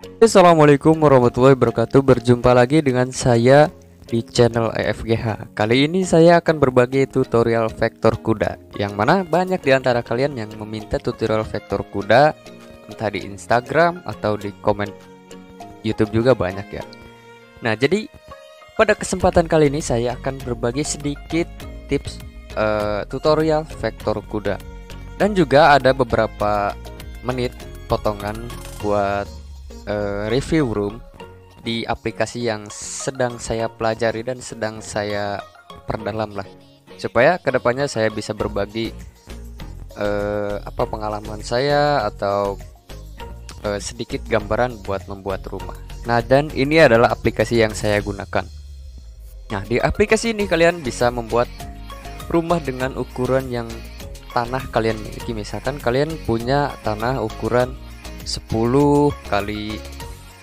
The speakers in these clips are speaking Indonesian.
Assalamualaikum warahmatullahi wabarakatuh. Berjumpa lagi dengan saya di channel EFGH. Kali ini saya akan berbagi tutorial vektor kuda, yang mana banyak di antara kalian yang meminta tutorial vektor kuda, entah di Instagram atau di komen YouTube juga banyak ya. Nah, jadi pada kesempatan kali ini saya akan berbagi sedikit tips tutorial vektor kuda, dan juga ada beberapa menit potongan buat review room di aplikasi yang sedang saya pelajari dan sedang saya perdalam lah, supaya kedepannya saya bisa berbagi pengalaman saya atau sedikit gambaran buat membuat rumah. Nah, dan ini adalah aplikasi yang saya gunakan. Nah, di aplikasi ini kalian bisa membuat rumah dengan ukuran yang tanah kalian miliki. Misalkan kalian punya tanah ukuran 10 kali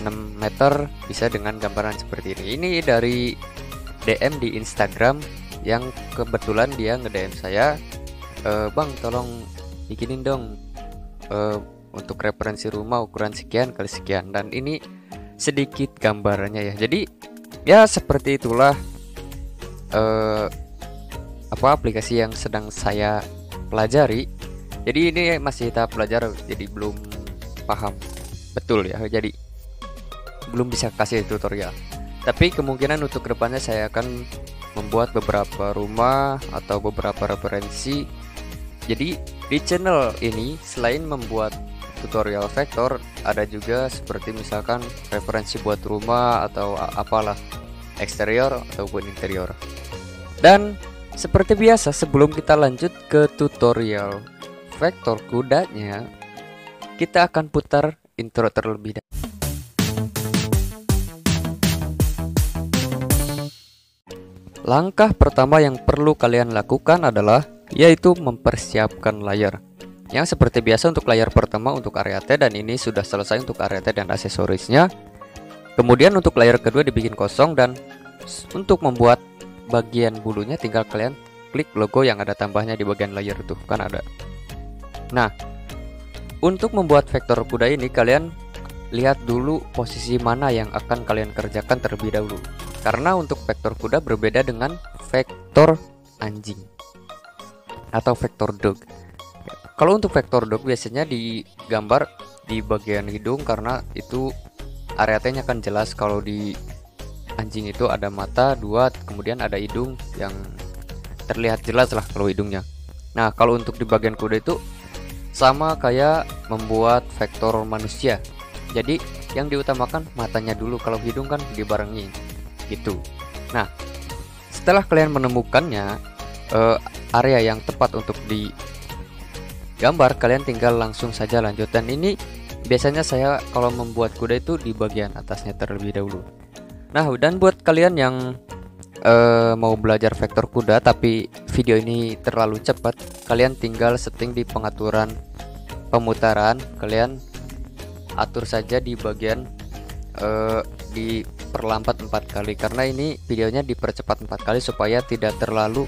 6 meter, bisa dengan gambaran seperti ini. Ini dari DM di Instagram yang kebetulan dia nge-DM saya, "Bang, tolong bikinin dong untuk referensi rumah ukuran sekian kali sekian." Dan ini sedikit gambarannya ya. Jadi ya seperti itulah aplikasi yang sedang saya pelajari. Jadi ini masih tahap belajar, jadi belum paham betul ya, jadi belum bisa kasih tutorial. Tapi kemungkinan untuk kedepannya saya akan membuat beberapa rumah atau beberapa referensi. Jadi di channel ini selain membuat tutorial vektor, ada juga seperti misalkan referensi buat rumah atau apalah, eksterior ataupun interior. Dan seperti biasa, sebelum kita lanjut ke tutorial vektor kudanya, kita akan putar intro terlebih dahulu. Langkah pertama yang perlu kalian lakukan adalah yaitu mempersiapkan layar. Yang seperti biasa untuk layar pertama untuk area T, dan ini sudah selesai untuk area T dan aksesorisnya. Kemudian untuk layar kedua dibikin kosong, dan untuk membuat bagian bulunya tinggal kalian klik logo yang ada tambahnya di bagian layar itu, kan ada. Nah, untuk membuat vektor kuda ini kalian lihat dulu posisi mana yang akan kalian kerjakan terlebih dahulu. Karena untuk vektor kuda berbeda dengan vektor anjing atau vektor dog. Kalau untuk vektor dog biasanya digambar di bagian hidung, karena itu area T-nya kan jelas. Kalau di anjing itu ada mata dua, kemudian ada hidung yang terlihat jelas lah kalau hidungnya. Nah, kalau untuk di bagian kuda itu sama kayak membuat vektor manusia. Jadi yang diutamakan matanya dulu, kalau hidung kan dibarengin gitu. Nah, setelah kalian menemukannya area yang tepat untuk digambar, kalian tinggal langsung saja lanjut. Dan ini biasanya saya kalau membuat kuda itu di bagian atasnya terlebih dahulu. Nah, dan buat kalian yang mau belajar vektor kuda tapi video ini terlalu cepat, kalian tinggal setting di pengaturan pemutaran, kalian atur saja di bagian diperlambat 4 kali, karena ini videonya dipercepat 4 kali supaya tidak terlalu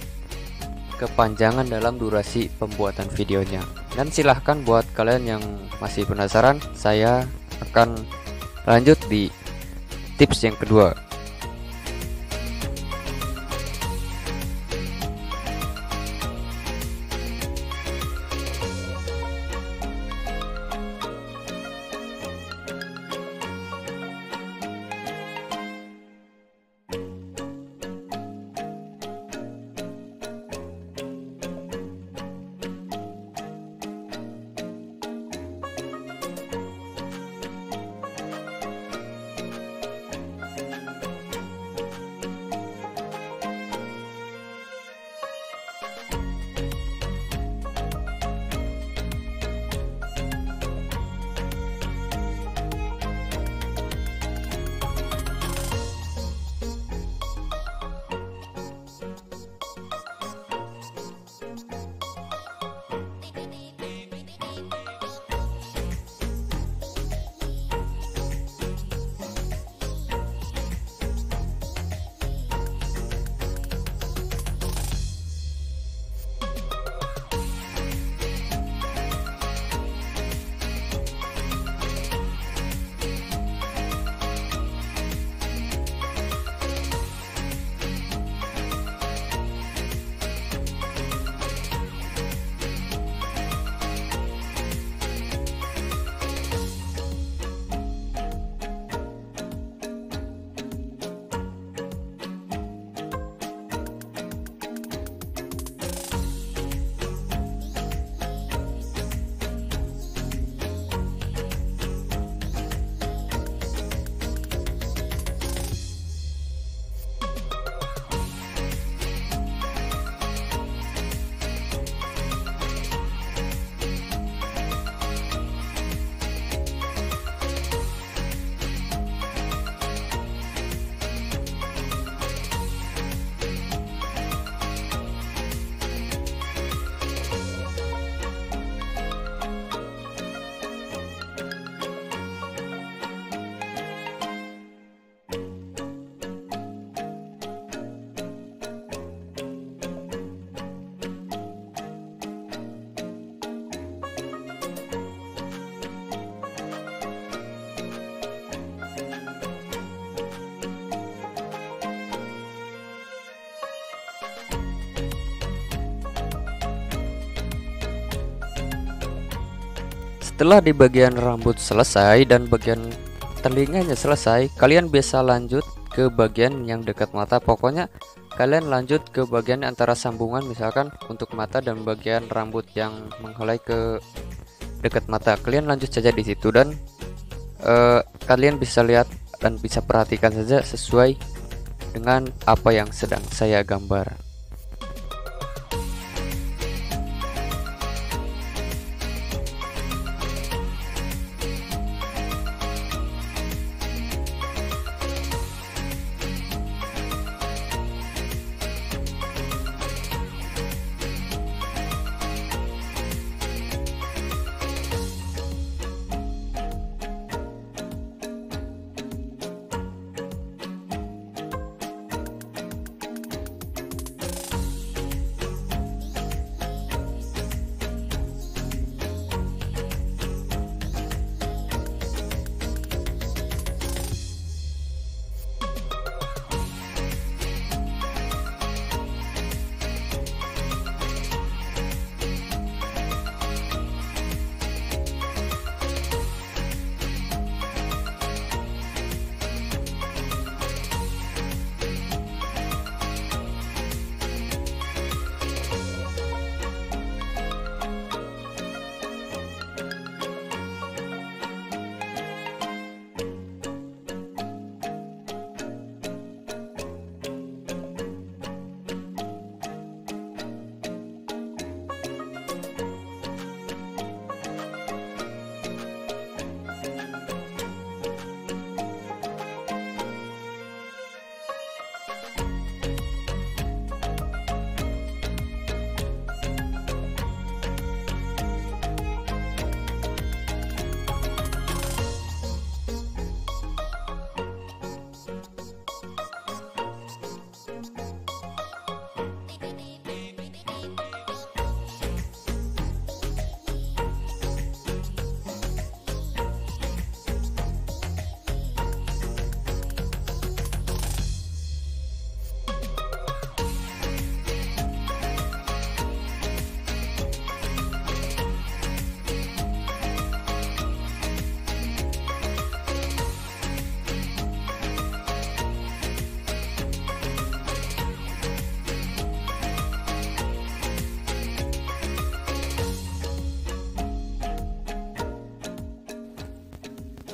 kepanjangan dalam durasi pembuatan videonya. Dan silahkan buat kalian yang masih penasaran, saya akan lanjut di tips yang kedua. Setelah di bagian rambut selesai dan bagian telinganya selesai, kalian bisa lanjut ke bagian yang dekat mata. Pokoknya kalian lanjut ke bagian antara sambungan, misalkan untuk mata dan bagian rambut yang menghelai ke dekat mata. Kalian lanjut saja di situ dan kalian bisa lihat dan bisa perhatikan saja sesuai dengan apa yang sedang saya gambar.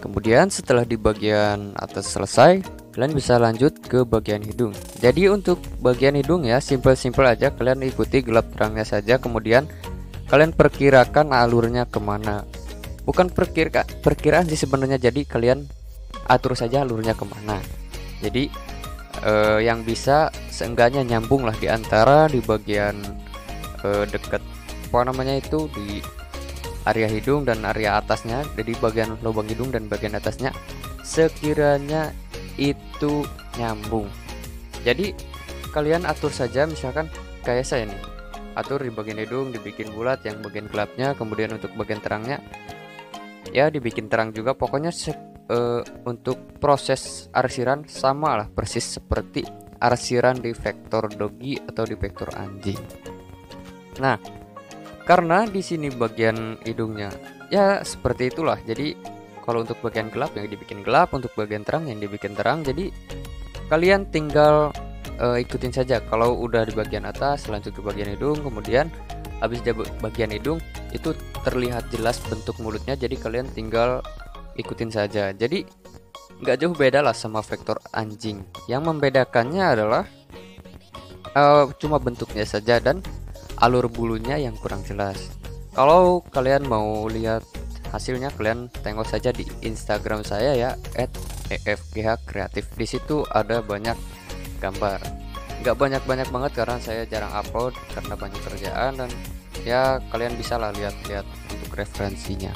Kemudian setelah di bagian atas selesai, kalian bisa lanjut ke bagian hidung. Jadi untuk bagian hidung ya simple-simple aja, kalian ikuti gelap terangnya saja. Kemudian kalian perkirakan alurnya kemana. Bukan perkiraan sih sebenarnya, jadi kalian atur saja alurnya kemana. Jadi yang bisa seenggaknya nyambung lah di antara di bagian dekat apa namanya itu di area hidung dan area atasnya. Jadi bagian lubang hidung dan bagian atasnya sekiranya itu nyambung. Jadi kalian atur saja, misalkan kayak saya nih, atur di bagian hidung dibikin bulat, yang bagian gelapnya, kemudian untuk bagian terangnya ya dibikin terang juga. Pokoknya untuk proses arsiran sama lah persis seperti arsiran di vektor dogi atau di vektor anjing. Nah, karena di sini bagian hidungnya ya seperti itulah. Jadi kalau untuk bagian gelap yang dibikin gelap, untuk bagian terang yang dibikin terang. Jadi kalian tinggal ikutin saja. Kalau udah di bagian atas lanjut ke bagian hidung, kemudian habis di bagian hidung itu terlihat jelas bentuk mulutnya. Jadi kalian tinggal ikutin saja. Jadi nggak jauh beda lah sama vektor anjing. Yang membedakannya adalah cuma bentuknya saja dan alur bulunya yang kurang jelas. Kalau kalian mau lihat hasilnya, kalian tengok saja di Instagram saya ya @efghkreatif. Di situ ada banyak gambar. Nggak banyak banget karena saya jarang upload karena banyak kerjaan, dan ya kalian bisa lah lihat-lihat untuk referensinya.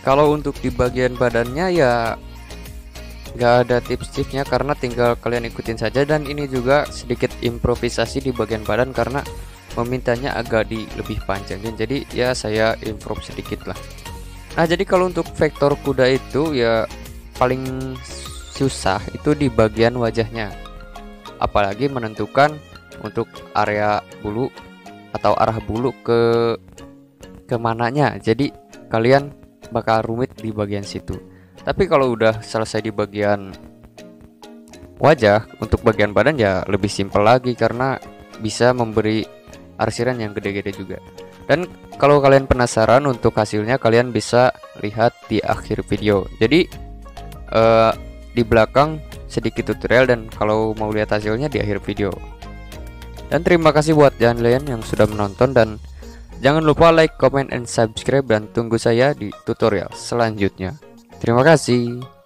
Kalau untuk di bagian badannya ya nggak ada tips-tipsnya, karena tinggal kalian ikutin saja. Dan ini juga sedikit improvisasi di bagian badan karena memintanya agak lebih panjangin, jadi ya saya improve sedikit lah. Nah, jadi kalau untuk vektor kuda itu ya paling susah itu di bagian wajahnya, apalagi menentukan untuk area bulu atau arah bulu ke mananya. Jadi kalian bakal rumit di bagian situ. Tapi kalau udah selesai di bagian wajah, untuk bagian badan ya lebih simpel lagi karena bisa memberi arsiran yang gede-gede juga. Dan kalau kalian penasaran untuk hasilnya, kalian bisa lihat di akhir video. Jadi di belakang sedikit tutorial, dan kalau mau lihat hasilnya di akhir video. Dan terima kasih buat kalian yang sudah menonton, dan jangan lupa like, comment, and subscribe, dan tunggu saya di tutorial selanjutnya. Terima kasih.